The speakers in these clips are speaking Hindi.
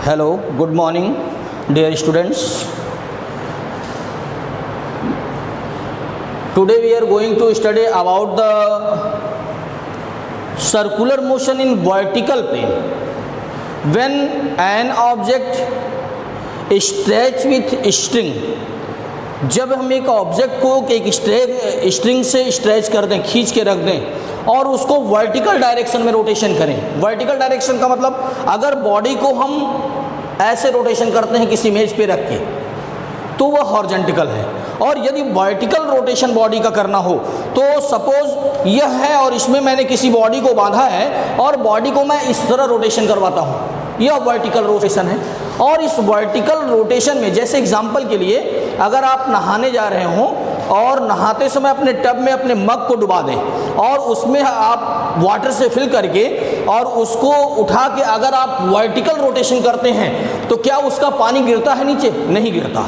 Hello, good morning, dear students. Today we are going to study about the circular motion in vertical plane. When an object stretch with string, जब हम एक ऑब्जेक्ट को एक स्ट्रिंग से स्ट्रेच कर दें, खींच के रख दें और उसको वर्टिकल डायरेक्शन में रोटेशन करें। वर्टिकल डायरेक्शन का मतलब अगर बॉडी को हम ऐसे रोटेशन करते हैं किसी इमेज पे रख के तो वह हॉरिजॉन्टल है, और यदि वर्टिकल रोटेशन बॉडी का करना हो तो सपोज यह है और इसमें मैंने किसी बॉडी को बांधा है और बॉडी को मैं इस तरह रोटेशन करवाता हूँ, यह वर्टिकल रोटेशन है। और इस वर्टिकल रोटेशन में जैसे एग्जांपल के लिए अगर आप नहाने जा रहे हों और नहाते समय अपने टब में अपने मग को डुबा दें और उसमें आप वाटर से फिल करके और उसको उठा के अगर आप वर्टिकल रोटेशन करते हैं तो क्या उसका पानी गिरता है नीचे? नहीं गिरता।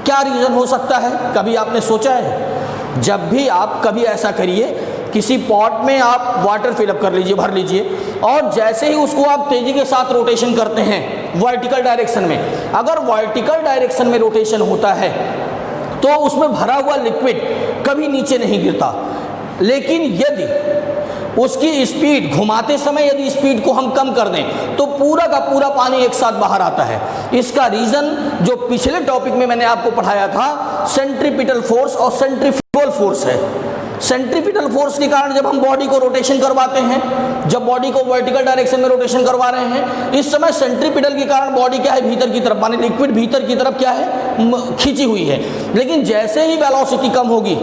क्या रीज़न हो सकता है? कभी आपने सोचा है? जब भी आप कभी ऐसा करिए, किसी पॉट में आप वाटर फिलअप कर लीजिए, भर लीजिए, और जैसे ही उसको आप तेज़ी के साथ रोटेशन करते हैं वर्टिकल डायरेक्शन में, अगर वर्टिकल डायरेक्शन में रोटेशन होता है तो उसमें भरा हुआ लिक्विड कभी नीचे नहीं गिरता। लेकिन यदि उसकी स्पीड घुमाते समय यदि स्पीड को हम कम कर दें तो पूरा का पूरा पानी एक साथ बाहर आता है। इसका रीज़न जो पिछले टॉपिक में मैंने आपको पढ़ाया था, सेंट्रीपिटल फोर्स और सेंट्रीफ्यूगल फोर्स है। सेंट्रीपिटल फोर्स के कारण जब हम बॉडी को रोटेशन करवाते हैं, जब बॉडी को वर्टिकल डायरेक्शन में रोटेशन करवा रहे हैं, इस समय सेंट्रीपिटल के कारण बॉडी क्या है, भीतर की तरफ, माने लिक्विड भीतर की तरफ क्या है, खींची हुई है। लेकिन जैसे ही वेलोसिटी कम होगी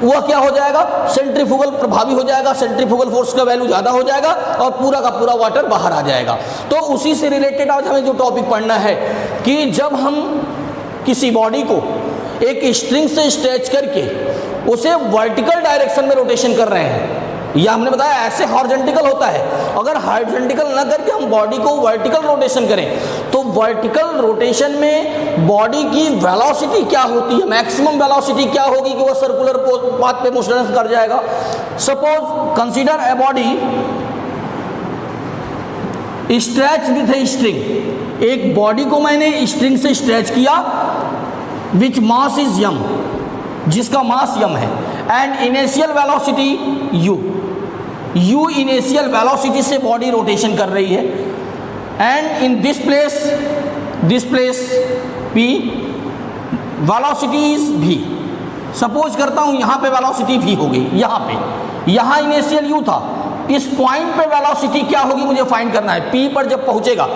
वह क्या हो जाएगा, सेंट्रीफ्यूगल प्रभावी हो जाएगा, सेंट्रीफ्यूगल फोर्स का वैल्यू ज़्यादा हो जाएगा और पूरा का पूरा वाटर बाहर आ जाएगा। तो उसी से रिलेटेड आज हमें जो टॉपिक पढ़ना है कि जब हम किसी बॉडी को एक स्ट्रिंग से स्ट्रेच करके उसे वर्टिकल डायरेक्शन में रोटेशन कर रहे हैं, यह हमने बताया ऐसे हॉरिजॉन्टल होता है। अगर हॉरिजॉन्टल न करके हम बॉडी को वर्टिकल रोटेशन करें तो वर्टिकल रोटेशन में बॉडी की वेलोसिटी क्या होती है, मैक्सिमम वेलोसिटी क्या होगी कि वह सर्कुलर पाथ पे मोशन कर जाएगा। Suppose consider a body stretch with a string, एक बॉडी को मैंने स्ट्रिंग से स्ट्रेच किया विच मास इज यम, जिसका मास यम है, and initial velocity you initial velocity से बॉडी रोटेशन कर रही है, and in this place P velocity is भी। सपोज करता हूँ यहाँ पे वेलोसिटी भी हो गई, यहाँ इनिशियल यू था, इस पॉइंट पे वेलोसिटी क्या होगी मुझे फाइंड करना है। पी पर जब पहुँचेगा,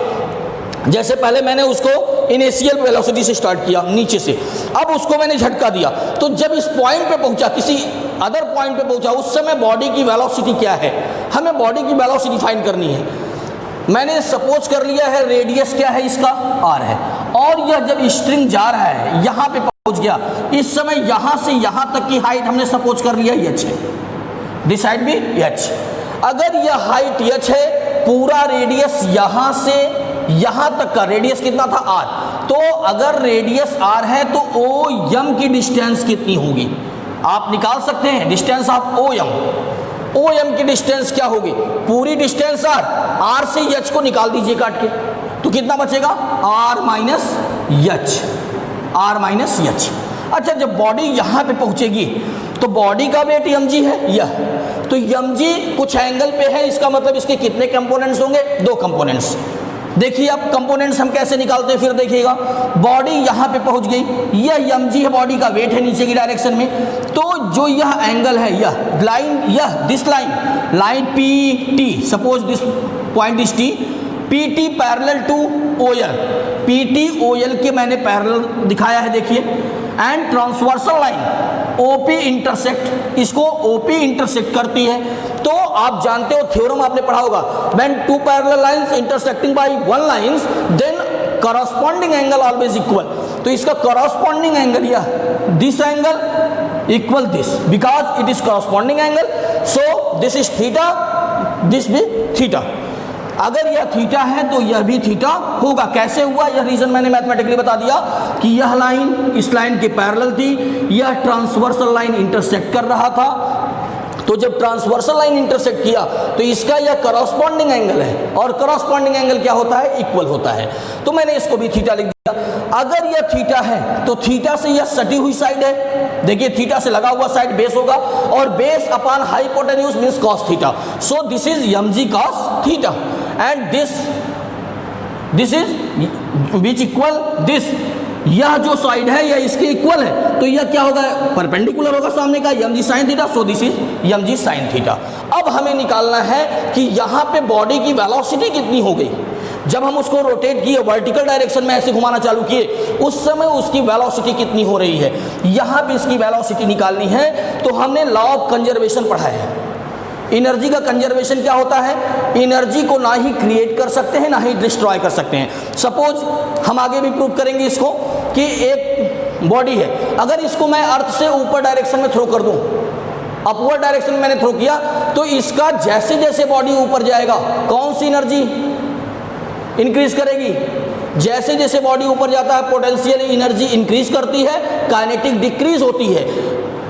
जैसे पहले मैंने उसको इनिशियल वेलोसिटी से स्टार्ट किया नीचे से, अब उसको मैंने झटका दिया, तो जब इस पॉइंट पे पहुंचा, किसी अदर पॉइंट पे पहुंचा, उस समय बॉडी की वेलोसिटी क्या है, हमें बॉडी की वेलोसिटी फाइंड करनी है। मैंने सपोज कर लिया है रेडियस क्या है इसका, आर है, और यह जब स्ट्रिंग जा रहा है यहाँ पे पहुंच गया, इस समय यहाँ से यहाँ तक की हाइट हमने सपोज कर लिया एच है, दिस हाइट भी एच। अगर यह हाइट एच है, पूरा रेडियस यहाँ से यहाँ तक का रेडियस कितना था, आर, तो अगर रेडियस आर है तो ओ यम की डिस्टेंस कितनी होगी आप निकाल सकते हैं। डिस्टेंस ऑफ ओ एम की डिस्टेंस क्या होगी, पूरी डिस्टेंस आर से एच को निकाल दीजिए काट के, तो कितना बचेगा, आर माइनस एच। अच्छा, जब बॉडी यहाँ पे पहुँचेगी तो बॉडी का वेट एम जी है, यह तो एम जी कुछ एंगल पे है, इसका मतलब इसके कितने कंपोनेंट्स होंगे, 2 कंपोनेंट्स। देखिए अब कंपोनेंट्स हम कैसे निकालते हैं, फिर देखिएगा। बॉडी यहाँ पे पहुँच गई, यह एम जी है, बॉडी का वेट है नीचे की डायरेक्शन में, तो जो यह एंगल है, यह line, this line P T, suppose this point is T, P T parallel to O L, P T O L के मैंने पैरेलल दिखाया है, देखिए, and transversal line OP intersect, इसको ओपी इंटरसेक्ट करती है। तो आप जानते हो, थ्योरम आपने पढ़ा होगा, when 2 parallel lines intersecting by 1 lines then corresponding angle always equal. तो इसका करस्पॉन्डिंग एंगल यह, this angle equal this, because it is corresponding angle, so this is theta, this भी थीटा। अगर यह थीटा है तो यह भी थीटा होगा। कैसे हुआ, यह रीजन मैंने मैथमेटिकली बता दिया कि यह लाइन इस लाइन के पैरेलल थी, यह ट्रांसवर्सल लाइन इंटरसेक्ट कर रहा था, तो जब ट्रांसवर्सल लाइन इंटरसेक्ट किया तो इसका यह करॉस्पॉन्डिंग एंगल है, और करॉस्पॉन्डिंग एंगल क्या होता है? इक्वल होता है। तो मैंने इसको भी थीटा लिख दिया। अगर यह थीटा है तो थीटा से यह सटी हुई साइड है, देखिए थीटा से लगा हुआ साइड बेस होगा, और base upon hypotenuse means cos theta. So this is mg cos theta and this is which equal this, यह जो साइड है यह इसके इक्वल है, तो यह क्या होगा? परपेंडिकुलर होगा सामने का, mg sin theta. So this is mg sin theta. अब हमें निकालना है कि यहाँ पे बॉडी की वेलोसिटी कितनी हो गई। जब हम उसको रोटेट किए, वर्टिकल डायरेक्शन में ऐसे घुमाना चालू किए, उस समय उसकी वेलोसिटी कितनी हो रही है, यहाँ पे इसकी वेलोसिटी निकालनी है। तो हमने लॉ ऑफ कंजर्वेशन पढ़ा है। एनर्जी का कंजर्वेशन क्या होता है? एनर्जी को ना ही क्रिएट कर सकते हैं ना ही डिस्ट्रॉय कर सकते हैं। सपोज हम आगे भी प्रूव करेंगे इसको कि एक बॉडी है, अगर इसको मैं अर्थ से ऊपर डायरेक्शन में थ्रो कर दूं, अपवर्ड डायरेक्शन में मैंने थ्रो किया, तो इसका जैसे जैसे बॉडी ऊपर जाएगा कौन सी एनर्जी इंक्रीज करेगी? जैसे जैसे बॉडी ऊपर जाता है पोटेंशियल एनर्जी इंक्रीज करती है, काइनेटिक डिक्रीज होती है,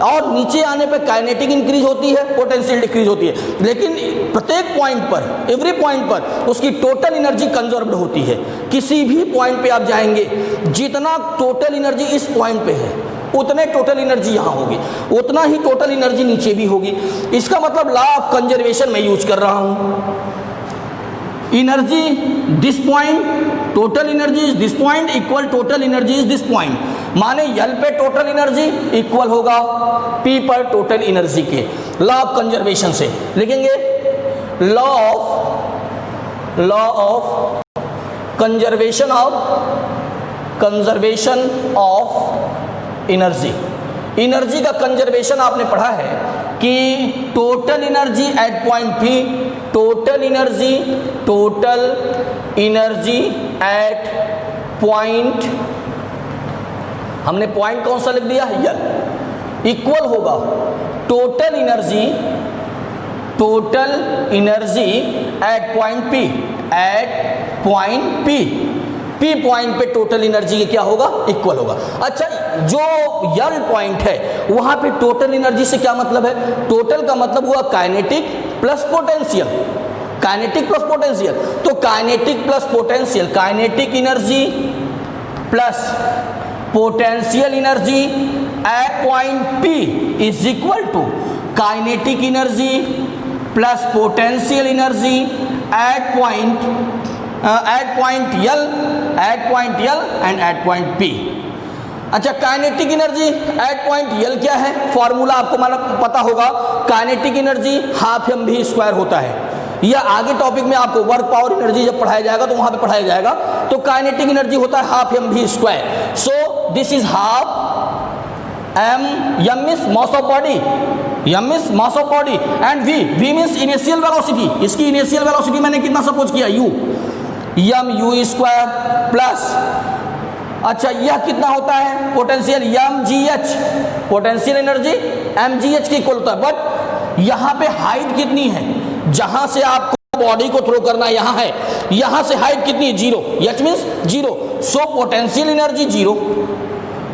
और नीचे आने पर काइनेटिक इंक्रीज होती है, पोटेंशियल डिक्रीज होती है। लेकिन प्रत्येक पॉइंट पर, एवरी पॉइंट पर उसकी टोटल एनर्जी कंजर्व्ड होती है। किसी भी पॉइंट पे आप जाएंगे, जितना टोटल एनर्जी इस पॉइंट पे है उतने टोटल एनर्जी यहाँ होगी, उतना ही टोटल एनर्जी नीचे भी होगी। इसका मतलब लॉ ऑफ कंजर्वेशन मैं यूज कर रहा हूँ। Energy this point, total energy is this point equal total energy is this point, माने L पे टोटल एनर्जी इक्वल होगा P पर टोटल एनर्जी के। लॉ ऑफ कंजर्वेशन से लिखेंगे law of conservation of energy. Energy का कंजर्वेशन आपने पढ़ा है कि total energy at point P, total energy at point, हमने पॉइंट कौन सा लिख दिया? L, इक्वल होगा total energy at point P, P point पे टोटल एनर्जी क्या होगा? इक्वल होगा। अच्छा, जो L पॉइंट है वहां पे टोटल एनर्जी से क्या मतलब है? टोटल का मतलब हुआ kinetic plus potential, kinetic plus potential. तो kinetic plus potential, kinetic energy plus potential energy eight point P is equal to kinetic energy plus potential energy eight point L and at point P। अच्छा, काइनेटिक एनर्जी एट पॉइंट L क्या है? फॉर्मूला आपको मतलब पता होगा, kinetic energy half mv square होता है। यह आगे टॉपिक में आपको वर्क पावर एनर्जी जब पढ़ाया जाएगा तो वहां पे पढ़ाया जाएगा। तो काइनेटिक एनर्जी होता है half mv square. So this is half m means mass of body, m means mass of body and v means initial velocity. इसकी इनिशियल वेलोसिटी मैंने कितना सपोज किया? u, mu स्क्वायर प्लस, अच्छा यह कितना होता है? Potential mgh, potential energy mgh के इक्वल होता है। बट यहाँ पे हाइट कितनी है? जहां से आपको बॉडी को थ्रो करना यहाँ है, यहां से हाइट कितनी है? 0, h means 0। So potential energy 0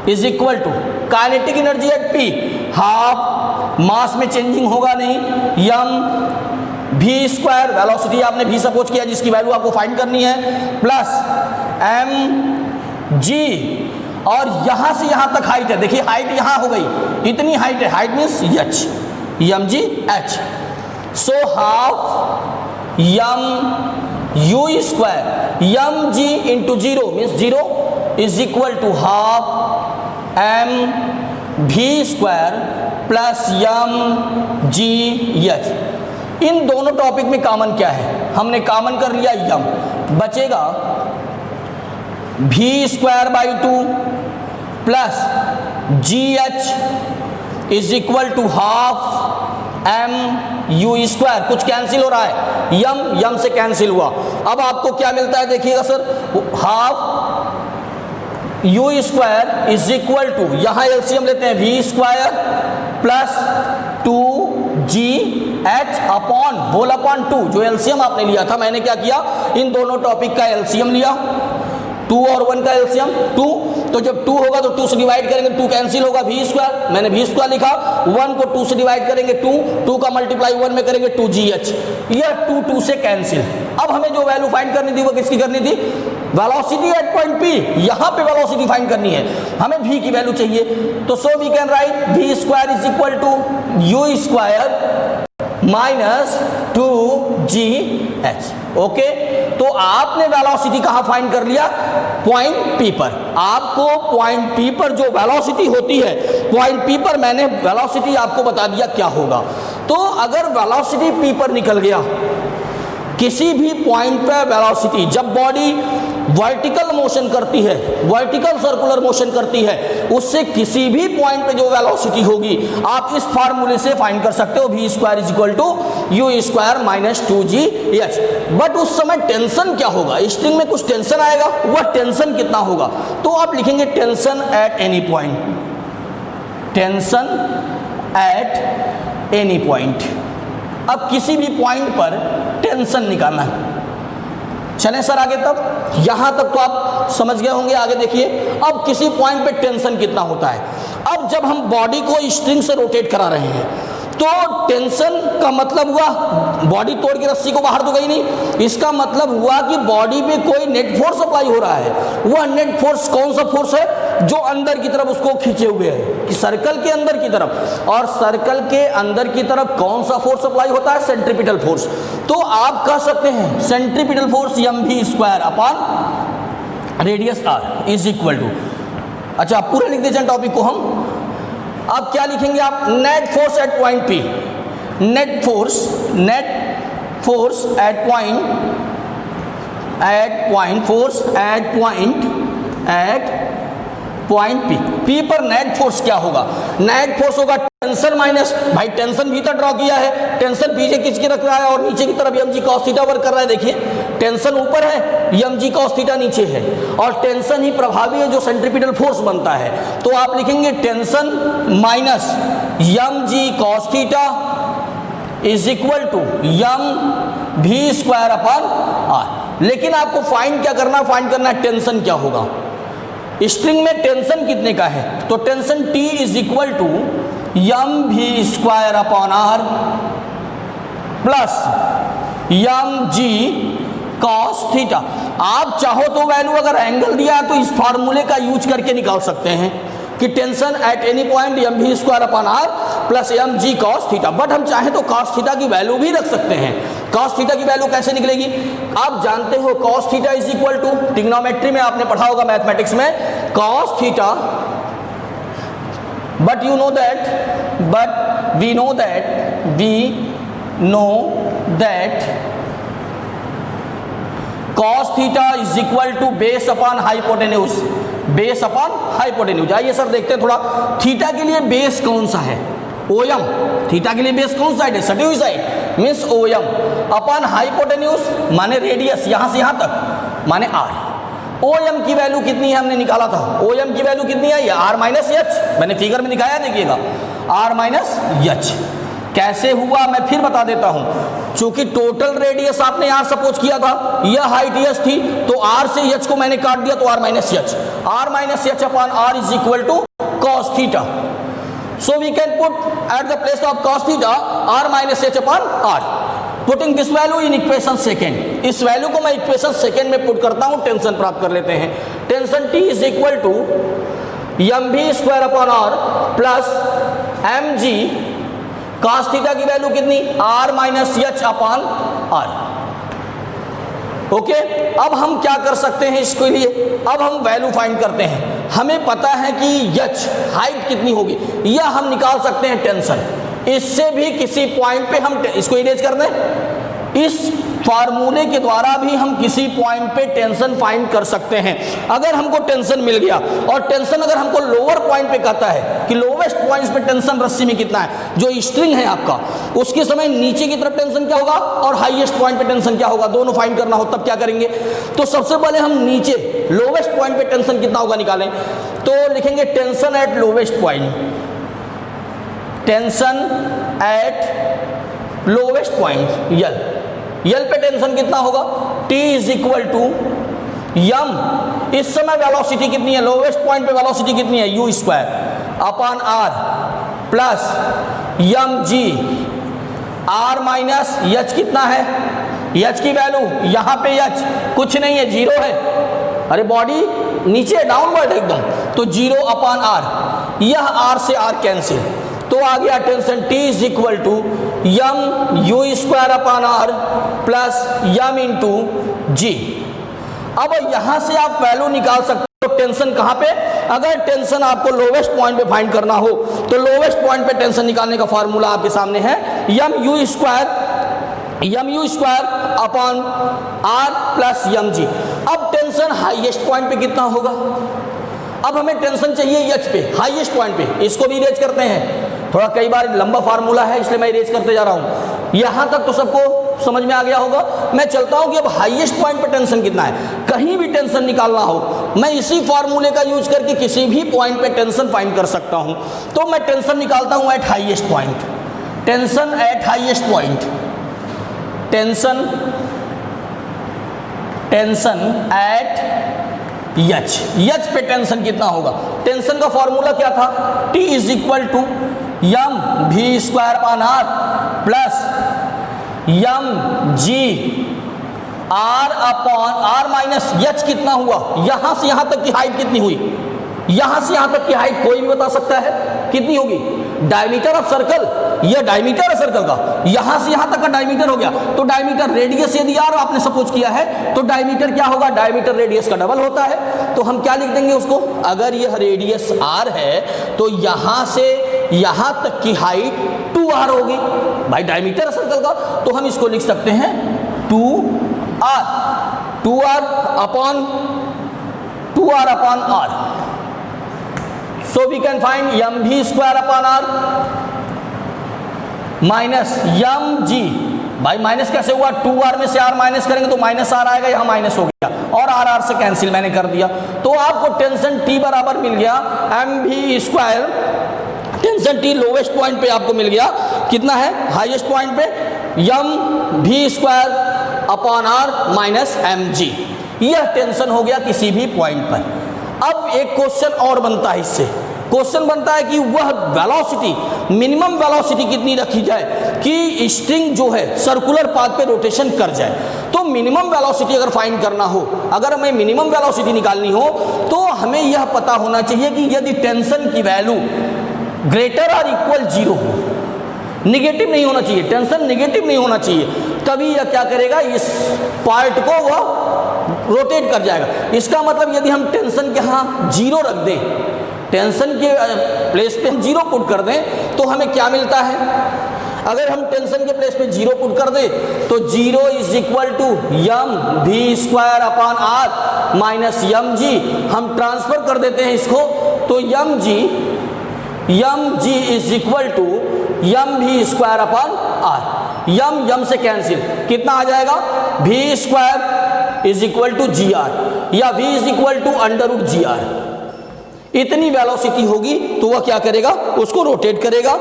is equal to kinetic energy at P, half, mass में चेंजिंग होगा नहीं, v स्क्वायर, वेलोसिटी आपने v सपोज किया जिसकी वैल्यू आपको फाइंड करनी है, प्लस mg, और यहां से यहां तक हाइट है, देखिए हाइट यहां हो गई, इतनी हाइट है, height means h, mgh। So half mu square, mg into 0 means 0 is equal to half mv square plus mgh। इन दोनों टॉपिक में कॉमन क्या है? हमने कॉमन कर लिया m, बचेगा v square by 2 plus gh is equal to half mu square. कुछ कैंसिल हो रहा है, यम से कैंसिल हुआ। अब आपको क्या मिलता है? देखिएगा sir, half u square is equal to, यहां एलसीएम लेते हैं, v square plus 2gh upon whole upon 2, जो एलसीएम आपने लिया था। मैंने क्या किया? इन दोनों टॉपिक का एलसीएम लिया, 2 और 1 का एलसीएम 2, तो जब 2 होगा तो 2 से डिवाइड करेंगे 2 कैंसिल होगा, v स्क्वायर, मैंने v स्क्वायर लिखा। 1 को 2 से डिवाइड करेंगे 2 का मल्टीप्लाई 1 में करेंगे 2gh, यह 2 से कैंसिल। अब हमें जो वैल्यू फाइंड करनी थी वो किसकी करनी थी? वेलोसिटी एट पॉइंट P, यहाँ पे वेलोसिटी फाइंड करनी है, हमें v की वैल्यू चाहिए। तो so we can write v square is equal to u square minus 2gh। Okay, तो आपने वेलोसिटी कहाँ फाइंड कर लिया? पॉइंट P पर। आपको पॉइंट P पर जो वेलोसिटी होती है, पॉइंट P पर मैंने वेलोसिटी आपको बता दिया क्या होगा। तो अगर वेलोसिटी P पर निकल गया, किसी भी पॉइंट पर वेलोसिटी, जब बॉडी वर्टिकल मोशन करती है, वर्टिकल सर्कुलर मोशन करती है, उससे किसी भी पॉइंट पे जो वेलोसिटी होगी आप इस फार्मूले से फाइंड कर सकते हो, v square is equal to u square minus 2gh। But उस समय टेंशन क्या होगा? स्ट्रिंग में कुछ टेंशन आएगा, वह टेंशन कितना होगा? तो आप लिखेंगे tension at any point, tension at any point. अब किसी भी पॉइंट पर टेंशन निकालना है। चलें सर आगे, तब यहां तक तो आप समझ गए होंगे। आगे देखिए, अब किसी पॉइंट पे टेंशन कितना होता है। अब जब हम बॉडी को स्ट्रिंग से रोटेट करा रहे हैं तो टेंशन का मतलब हुआ बॉडी तोड़ के रस्सी को बाहर तो गई नहीं, इसका मतलब हुआ कि बॉडी पे कोई नेट फोर्स अप्लाई हो रहा है। वह नेट फोर्स कौन सा फोर्स है? जो अंदर की तरफ उसको खींचे हुए है, कि सर्कल के अंदर की तरफ। और सर्कल के अंदर की तरफ कौन सा फोर्स अप्लाई होता है? Centripetal force. तो आप कह सकते हैं centripetal force mv square upon radius r is equal to, अच्छा पूरा लिख दीजिए टॉपिक को हम। अब क्या लिखेंगे आप? Net force at point P, net force at point P पर नेट फोर्स क्या होगा? नेट फोर्स होगा टेंशन माइनस, भाई टेंशन भीतर ड्रॉ किया है, टेंशन पीछे किसकी रख रहा है और नीचे की तरफ mg cos थीटा वर्क कर रहा है। देखिए टेंशन ऊपर है, mg cos थीटा नीचे है, और टेंशन ही प्रभावी है जो सेंट्रीपिटल फोर्स बनता है। तो आप लिखेंगे tension minus mg cos theta is equal to mv square upon r। लेकिन आपको फाइंड क्या करना? फाइंड करना है टेंशन क्या होगा। स्ट्रिंग में टेंशन कितने का है? तो tension T is equal to mv square upon r plus mg cos theta. आप चाहो तो वैल्यू अगर एंगल दिया है तो इस फार्मूले का यूज करके निकाल सकते हैं कि tension at any point mv square upon r plus mg cos theta. But हम चाहें तो cos थीटा की वैल्यू भी रख सकते हैं। cos थीटा की वैल्यू कैसे निकलेगी? आप जानते हो cos theta is equal to, trigonometry में आपने पढ़ा होगा मैथमेटिक्स में, cos theta, but you know that, but we know that cos theta is equal to base upon hypotenuse, base upon hypotenuse. आइए सर देखते हैं थोड़ा, थीटा के लिए बेस कौन सा है? ओएम। थीटा के लिए बेस कौन साइड है? सटी हुई side means OM upon hypotenuse माने रेडियस यहां से यहां तक माने r। ओएम की वैल्यू कितनी है हमने निकाला था? ओएम की वैल्यू कितनी है? ये r माइनस एच, मैंने फिगर में दिखाया देखिएगा, r माइनस एच। कैसे हुआ मैं फिर बता देता हूं। चूंकि टोटल रेडियस आपने r सपोज किया था, यह हाइट h थी, तो r से h को मैंने काट दिया तो r minus H, r minus H upon r is equal to cos theta. So we can put at the place of cos theta r minus h upon r. Putting this value in equation second. इस वैल्यू को मैं इक्वेशन सेकेंड में पुट करता हूं, टेंशन प्राप्त कर लेते हैं। Tension T is equal to mv square upon r plus mg cos theta की वैल्यू कितनी? r minus H upon r। Okay, अब हम क्या कर सकते हैं इसके लिए? अब हम वैल्यू फाइंड करते हैं। हमें पता है कि h हाइट कितनी होगी, यह हम निकाल सकते हैं टेंशन। इससे भी किसी पॉइंट पे हम इसको इरेज कर दें, इस फार्मूले के द्वारा भी हम किसी पॉइंट पे टेंशन फाइंड कर सकते हैं। अगर हमको टेंशन मिल गया और टेंशन अगर हमको लोअर पॉइंट पे कहता है कि लोवेस्ट पॉइंट्स पे टेंशन रस्सी में कितना है, जो स्ट्रिंग है आपका, उसके समय नीचे की तरफ टेंशन क्या होगा और हाईएस्ट पॉइंट पे टेंशन क्या होगा, दोनों फाइंड करना हो तब क्या करेंगे? तो सबसे पहले हम नीचे लोवेस्ट पॉइंट पे टेंशन कितना होगा निकालें। तो लिखेंगे tension at lowest point, tension at lowest point L. L पे टेंशन कितना होगा? T is equal to M इस समय वेलोसिटी कितनी है, लोवेस्ट पॉइंट पे वेलोसिटी कितनी है, you square upon R plus M G R minus H कितना है, एच की वैल्यू यहाँ पे एच कुछ नहीं है, जीरो है, अरे बॉडी नीचे डाउनवर्ड एकदम, तो जीरो अपॉन आर, यह आर से आर कैंसिल, तो आ गया tension T is equal to M u square upon R plus M into g. अब यहां से आप वैल्यू निकाल सकते हो टेंशन कहां पे, अगर टेंशन आपको लोवेस्ट पॉइंट पे फाइंड करना हो तो लोवेस्ट पॉइंट पे टेंशन निकालने का फार्मूला आपके सामने है M u square upon R plus M g. अब टेंशन हाईएस्ट पॉइंट पे कितना होगा, अब हमें टेंशन चाहिए एच पे, हाईएस्ट पॉइंट पे, इसको भी इरेज करते हैं, थोड़ा कई बार लंबा फार्मूला है इसलिए मैं इरेज करते जा रहा हूं, यहां तक तो सबको समझ में आ गया होगा। मैं चलता हूं कि अब हाईएस्ट पॉइंट पे टेंशन कितना है, कहीं भी टेंशन निकालना हो मैं इसी फार्मूले का यूज करके किसी भी पॉइंट पे टेंशन फाइंड कर सकता हूं। तो मैं टेंशन निकालता हूं at highest point, tension at highest point, tension at H पे टेंशन कितना होगा, टेंशन का फॉर्मूला क्या था, T is equal to M V square upon R plus M G R upon R minus H कितना हुआ, यहां से यहां तक की हाइट कितनी हुई, यहां से यहां तक की हाइट कोई भी बता सकता है कितनी होगी, डायमीटर ऑफ सर्कल, यह डायमीटर है सर्कल का, यहां से यहां तक का डायमीटर हो गया, तो डायमीटर रेडियस यदि आर आपने सपोज किया है तो डायमीटर क्या होगा, डायमीटर रेडियस का डबल होता है, तो हम क्या लिख देंगे उसको, अगर यह रेडियस आर है तो यहां से यहां तक की हाइट 2r होगी, भाई डायमीटर है सर्कल का, तो हम इसको लिख सकते हैं 2r upon r, so we can find Yama V square upon R minus यम जी, भाई माइनस कैसे हुआ, 2r में से r माइनस करेंगे तो माइनस r आएगा, यहाँ माइनस हो गया और r से कैंसिल मैंने कर दिया, तो आपको टेंशन T बराबर मिल गया एम भी square, tension T lowest point पे आपको मिल गया कितना है, हाईएस्ट पॉइंट पे M V square upon R minus M G, यह टेंशन हो गया किसी भी पॉइंट पर। अब एक क्वेश्चन और बनता है, इससे क्वेश्चन बनता है कि वह वेलोसिटी, मिनिमम वेलोसिटी कितनी रखी जाए कि स्ट्रिंग जो है सर्कुलर पाथ पे रोटेशन कर जाए। तो मिनिमम वेलोसिटी अगर फाइंड करना हो, अगर हमें मिनिमम वेलोसिटी निकालनी हो तो हमें यह पता होना चाहिए कि यदि टेंशन की वैल्यू ग्रेटर और इक्वल 0 हो, निगेटिव नहीं होना चाहिए, टेंशन निगेटिव नहीं होना चाहिए, तभी यह क्या करेगा, इस पार्ट को वह रोटेट कर जाएगा। इसका मतलब यदि हम टेंशन के यहाँ 0 रख दें, टेंशन के प्लेस पे हम 0 पुट कर दें तो हमें क्या मिलता है, अगर हम टेंशन के प्लेस पे 0 पुट कर दें तो 0 is equal to M V square upon R minus यम जी, हम ट्रांसफर कर देते हैं इसको, तो यम जी is equal to M V square upon are, यम से कैंसिल कितना आ जाएगा, V square is equal to G R या v is equal to under root G R, इतनी वेलोसिटी होगी तो वह क्या करेगा, उसको रोटेट करेगा।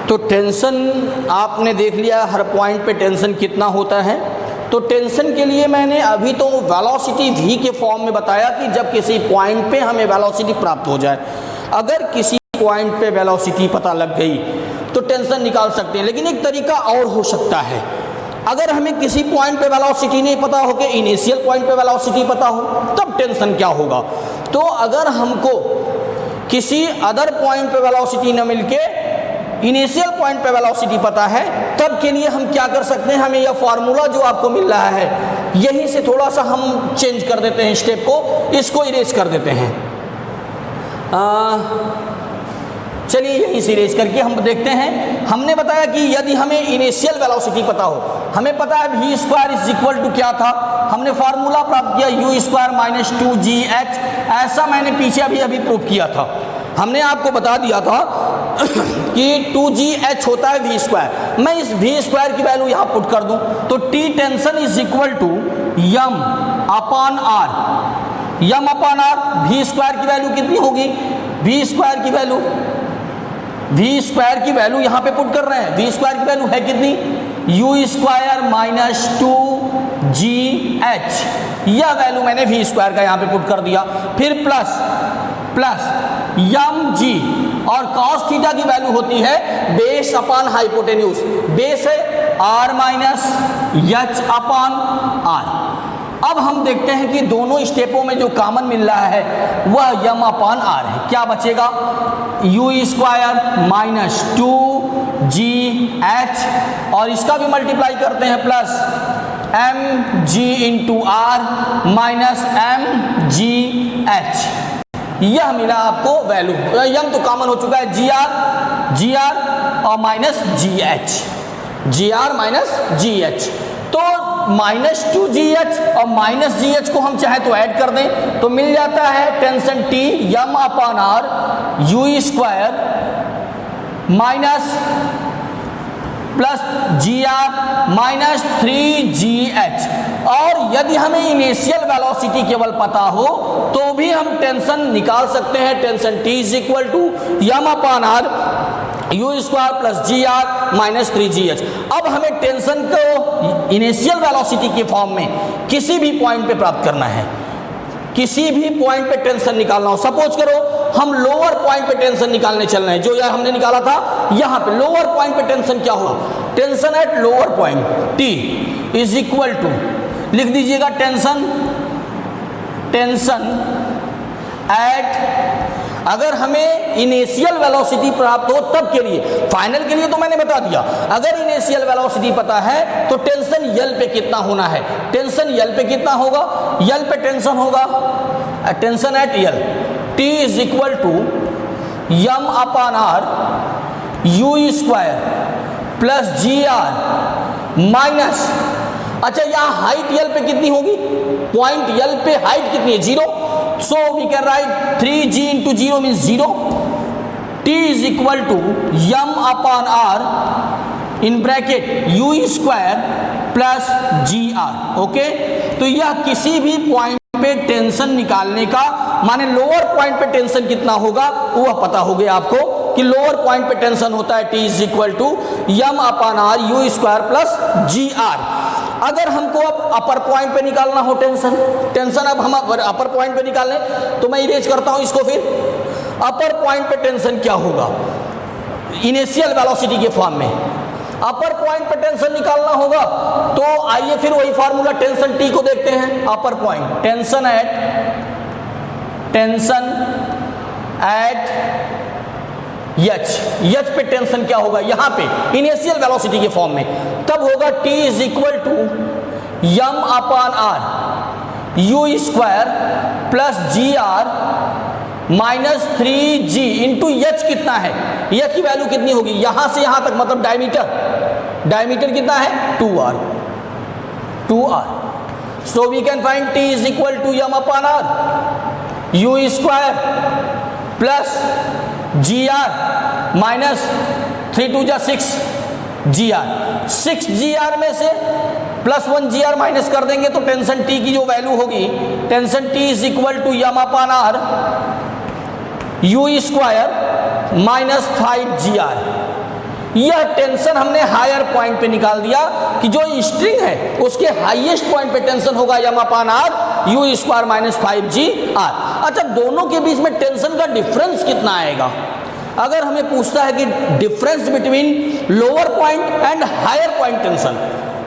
तो टेंशन आपने देख लिया, हर पॉइंट पे टेंशन कितना होता है। तो टेंशन के लिए मैंने अभी तो वेलोसिटी v के फॉर्म में बताया कि जब किसी पॉइंट पे हमें वेलोसिटी प्राप्त हो जाए, अगर किसी पॉइंट पे वेलोसिटी पता लग गई तो टेंशन निकाल सकते हैं। लेकिन एक तरीका और हो सकता है, अगर हमें किसी पॉइंट पे वेलोसिटी नहीं पता हो कि इनिशियल पॉइंट पे वेलोसिटी पता हो, तब टेंशन क्या होगा। तो अगर हमको किसी अदर पॉइंट पे वेलोसिटी न मिलके इनिशियल पॉइंट पे वेलोसिटी पता है, तब के लिए हम क्या कर सकते हैं, हमें यह फार्मूला जो आपको मिल रहा है यहीं से थोड़ा सा हम चेंज कर देते हैं स्टेप को, इसको इरेज कर देते हैं। चलिए यहीं से इरेज करके हम देखते हैं। हमने बताया कि यदि हमें इनिशियल वेलोसिटी पता हो, हमें पता है v square is equal to क्या था, हमने फार्मूला प्राप्त किया u स्क्वायर माइनस 2gh, ऐसा मैंने पीछे अभी प्रूव किया था। हमने आपको बता दिया था कि 2gh होता है v स्क्वायर, मैं इस v स्क्वायर की वैल्यू यहाँ पुट कर दूँ तो T tension is equal to M upon R, v square की वैल्यू कितनी होगी, v स्क्वायर की वैल्यू वी स्क्वायर की वैल्यू यहाँ पे पुट कर रहे हैं। वी स्क्वायर की वैल्यू है कितनी, यू स्क्वायर माइनस 2GH, यह वैल्यू मैंने वी स्क्वायर का यहाँ पे पुट कर दिया। फिर प्लस यम जी, और कॉस थीटा की वैल्यू होती है बेस अपॉन हाइपोटेन्यूज। बेस है r minus H upon R. अब हम देखते हैं कि दोनों स्टेपों में जो कॉमन मिल रहा है वह यम अपॉन आर है। क्या बचेगा, यू स्क्वायर माइनस 2GH, और इसका भी मल्टीप्लाई करते हैं plus mg into R minus mgH, यह मिला आपको वैल्यू। यम तो कॉमन हो चुका है, जी आर और माइनस GR माइनस GH। तो माइनस 2GH और माइनस GH को हम चाहे तो ऐड कर दें तो मिल जाता है tension T M upon R you square minus plus GR minus 3GH। और यदि हमें इनिशियल वेलोसिटी केवल पता हो तो भी हम टेंशन निकाल सकते हैं। Tension T is equal to M upon R you square plus GR minus 3GH। अब हमें टेंशन को इनिशियल वेलोसिटी के फॉर्म में किसी भी पॉइंट पे प्राप्त करना है। किसी भी पॉइंट पे टेंशन निकालना हो, सपोज करो हम लोअर पॉइंट पे टेंशन निकालने चल रहे हैं, जो यह हमने निकाला था यहाँ पे लोअर पॉइंट पे टेंशन क्या हुआ, tension at lower point T is equal to, लिख दीजिएगा टेंशन एट, अगर हमें इनिशियल वेलोसिटी प्राप्त हो तब के लिए, फाइनल के लिए तो मैंने बता दिया, अगर इनिशियल वेलोसिटी पता है तो टेंशन यल पे कितना होना है, टेंशन यल पे कितना होगा, यल पे टेंशन होगा tension at L T is equal to M upon R you square plus GR minus, अच्छा यहाँ हाइट यल पे कितनी होगी, पॉइंट यल पे हाइट कितनी है, 0, so we can write 3g into 0 means 0. T is equal to m upon r in bracket u square plus gr. Okay, तो यह किसी भी पॉइंट पे टेंशन निकालने का, माने लोअर पॉइंट पे टेंशन कितना होगा वह पता हो गया आपको कि लोअर पॉइंट पे टेंशन होता है T is equal to m upon r u square plus gr. अगर हमको अब अपर पॉइंट पे निकालना हो टेंशन अब हम अपर पॉइंट पे निकालें तो मैं इरेज करता हूं इसको। फिर अपर पॉइंट पे टेंशन क्या होगा, इनिशियल वेलोसिटी के फॉर्म में अपर पॉइंट पे टेंशन निकालना होगा, तो आइए फिर वही फार्मूला टेंशन T को देखते हैं। अपर पॉइंट टेंशन एट एच पे टेंशन क्या होगा, यहां पे इनिशियल वेलोसिटी के फॉर्म में, तब होगा T is equal to M upon R you square plus GR minus 3G into H कितना है, एच की वैल्यू कितनी होगी यहां से यहां तक, मतलब डायमीटर कितना है 2R। So we can find T is equal to M upon R you square plus GR minus 3 2 जा 6 GR में से प्लस 1 GR माइनस कर देंगे तो टेंशन T की जो वैल्यू होगी, tension T is equal to M upon R you square minus 5 GR। यह टेंशन हमने हायर पॉइंट पे निकाल दिया कि जो स्ट्रिंग है उसके हाईएस्ट पॉइंट पे टेंशन होगा M upon R you square minus 5GR। अच्छा, दोनों के बीच में टेंशन का डिफरेंस कितना आएगा, अगर हमें पूछता है कि difference between lower point and higher point tension,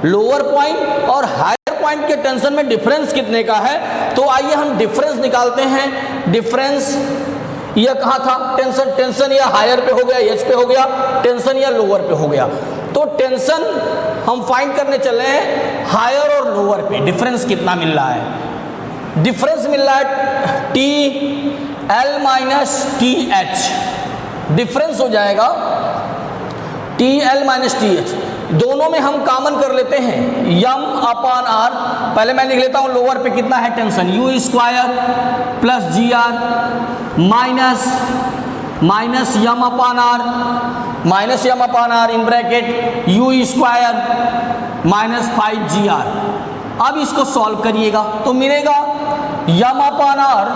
lower point और हायर पॉइंट के टेंशन में डिफरेंस कितने का है, तो आइए हम डिफरेंस निकालते हैं। डिफरेंस यह कहाँ था, टेंशन या हायर पे हो गया, एच पे हो गया, टेंशन या लोअर पे हो गया, तो टेंशन हम फाइंड करने चले हैं हायर और लोअर पे डिफरेंस कितना मिल रहा है। डिफरेंस मिल रहा है TL माइनस TH, डिफरेंस हो जाएगा TL माइनस TH। दोनों में हम कॉमन कर लेते हैं यम अपॉन आर, पहले मैं लिख लेता हूं लोअर पे कितना है tension U square plus GR minus M upon R in bracket U square minus 5GR। अब इसको सॉल्व करिएगा तो मिलेगा M upon R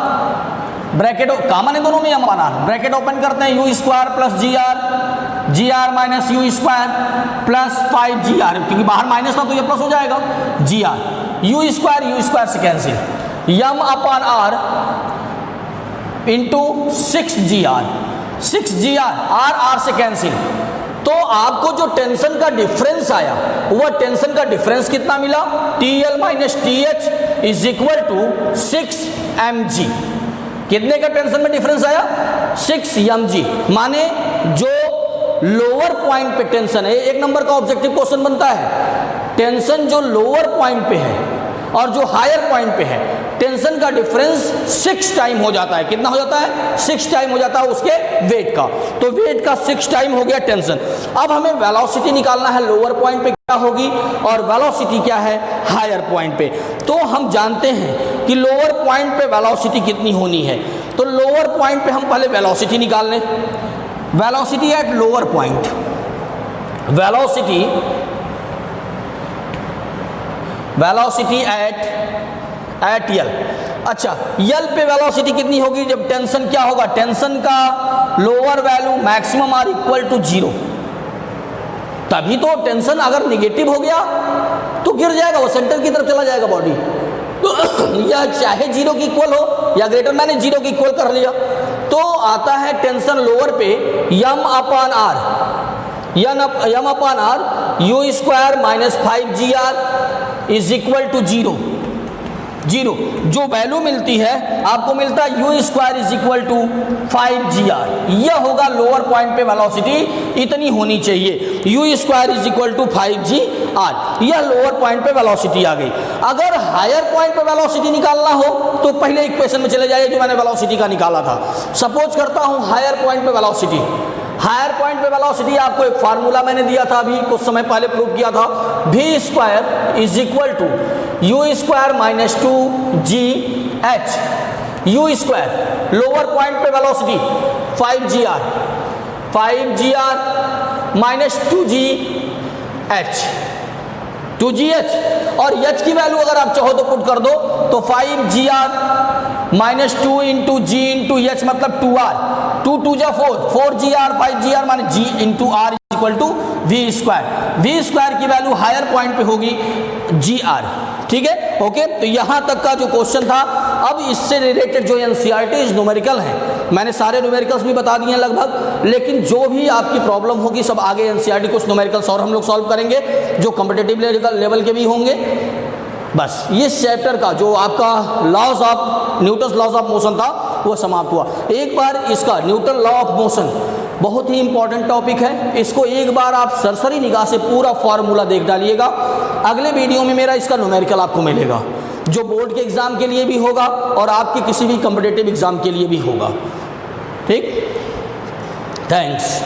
bracket common है दोनों में, M upon R, bracket open करते हैं, U square plus G R minus U square plus 5GR, क्योंकि बाहर माइनस था तो ये प्लस हो जाएगा, GR, यू स्क्वायर से cancel, M upon R into 6GR, R से कैंसिल। तो आपको जो टेंशन का डिफरेंस आया, वह टेंशन का डिफरेंस कितना मिला, TL minus TH is equal to 6mg। कितने का टेंशन में डिफरेंस आया, 6mg, माने जो लोअर पॉइंट पे टेंशन है, एक नंबर का ऑब्जेक्टिव क्वेश्चन बनता है, टेंशन जो लोअर पॉइंट पे है और जो हायर पॉइंट पे है, टेंशन का डिफरेंस 6 टाइम हो जाता है। कितना हो जाता है, 6 टाइम हो जाता है उसके वेट का। तो वेट का 6 टाइम हो गया टेंशन। अब हमें वेलोसिटी निकालना है, लोअर पॉइंट पे क्या होगी और वेलोसिटी क्या है हायर पॉइंट पे। तो हम जानते हैं कि लोअर पॉइंट पे वेलोसिटी कितनी होनी है, तो लोअर पॉइंट पे हम पहले वेलोसिटी निकाल लें। Velocity at lower point, velocity at L. अच्छा, यल पे वेलोसिटी कितनी होगी, जब टेंशन क्या होगा, टेंशन का lower value maximum are equal to 0, तभी तो टेंशन अगर निगेटिव हो गया तो गिर जाएगा, वो सेंटर की तरफ चला जाएगा बॉडी। तो या चाहे 0 की इक्वल हो या ग्रेटर, मैंने 0 की इक्वल कर लिया, तो आता है टेंशन लोअर पे M upon R you square minus 5GR is equal to 0। जो वैल्यू मिलती है आपको मिलता है you square is equal to 5GR। यह होगा लोअर पॉइंट पे वेलोसिटी इतनी होनी चाहिए, U square is equal to 5GR। यह लोअर पॉइंट पे वेलोसिटी आ गई। अगर हायर पॉइंट पे वेलोसिटी निकालना हो तो पहले इक्वेशन में चले जाइए जो मैंने वेलोसिटी का निकाला था। सपोज करता हूं हायर पॉइंट पे वेलोसिटी, हायर पॉइंट पे वेलोसिटी आपको एक फार्मूला मैंने दिया था, अभी कुछ समय पहले प्रूव किया था, v square is equal to U square minus 2GH। U square lower point पे वेलोसिटी 5GR माइनस 2GH, और H की वैल्यू अगर आप चाहो तो पुट कर दो, तो 5GR minus 2 into G into H मतलब 2R, 2 2 जा 4GR 5GR माने G into R equal to V square की वैल्यू हायर पॉइंट पे होगी GR। ठीक है, ओके। तो यहां तक का जो क्वेश्चन था। अब इससे रिलेटेड जो एनसीईआरटी न्यूमेरिकल है, मैंने सारे न्यूमेरिकल्स भी बता दिए हैं लगभग, लेकिन जो भी आपकी प्रॉब्लम होगी सब आगे एनसीईआरटी कुछ न्यूमेरिकल्स और हम लोग सॉल्व करेंगे जो कॉम्पिटिटिव लेवल के भी होंगे। बस ये चैप्टर का जो आपका न्यूटन्स लॉज ऑफ मोशन था वो समाप्त हुआ। एक बार इसका न्यूटन लॉ ऑफ मोशन बहुत ही इंपॉर्टेंट टॉपिक है, इसको एक बार आप सरसरी निगाह से पूरा फॉर्मूला देख डालिएगा। अगले वीडियो में मेरा इसका न्यूमेरिकल आपको मिलेगा जो बोर्ड के एग्जाम के लिए भी होगा और आपके किसी भी कॉम्पिटिटिव एग्जाम के लिए भी होगा। ठीक, थैंक्स।